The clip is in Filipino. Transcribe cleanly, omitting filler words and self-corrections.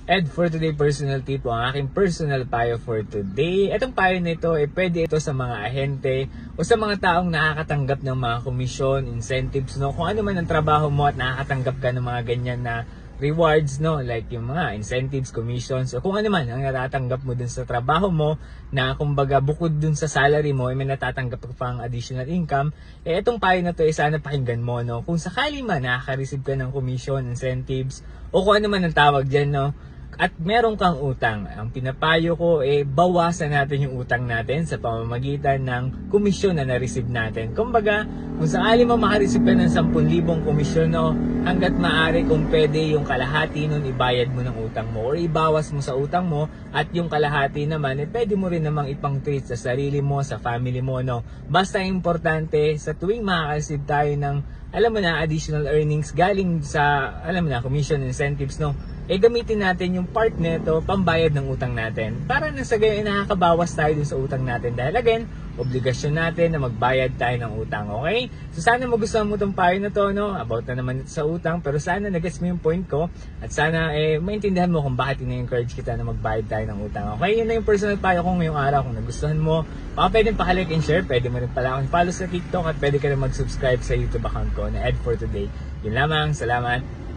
And for today personal tip po, ang aking personal payo for today. Itong payo nito pwede ito sa mga ahente o sa mga taong nakakatanggap ng mga komisyon, incentives, no? Kung ano man ang trabaho mo at nakakatanggap ka ng mga ganyan na rewards, no? Like yung mga incentives, commissions, o kung ano man ang natatanggap mo dun sa trabaho mo na kumbaga bukod dun sa salary mo, may natatanggap ka pang additional income. Itong payo na to sana pakinggan mo, no? Kung sakali man nakaka-receive ka ng commission, incentives, o kung ano man ang tawag dyan, no? At meron kang utang, ang pinapayo ko bawasan natin yung utang natin sa pamamagitan ng komisyon na na-receive natin. Kumbaga, kung sakali mo makareceive ka ng 10,000 komisyon, no, hanggat maaari kung pwede yung kalahati nun ibayad mo ng utang mo or ibawas mo sa utang mo, at yung kalahati naman pwede mo rin namang ipang-treat sa sarili mo, sa family mo, no. Basta importante sa tuwing makaka-receive tayo ng alam mo na additional earnings galing sa alam mo na commission, incentives, no, gamitin natin yung part nito pambayad ng utang natin. Para na sa gayon nakakabawas tayo dun sa utang natin. Dahil again, obligasyon natin na magbayad tayo ng utang. Okay? So sana magustuhan mo itong payo na to, no? About na naman ito sa utang. Pero sana nag-gets mo yung point ko. At sana maintindihan mo kung bakit ina-encourage kita na magbayad tayo ng utang. Okay? Yun na yung personal payo ko ngayong araw. Kung nagustuhan mo, baka pwede pakilike and share. Pwede mo rin pala akong follow sa TikTok. At pwede ka rin mag-subscribe sa YouTube account ko na Ed for Today. Yun lamang. Salamat.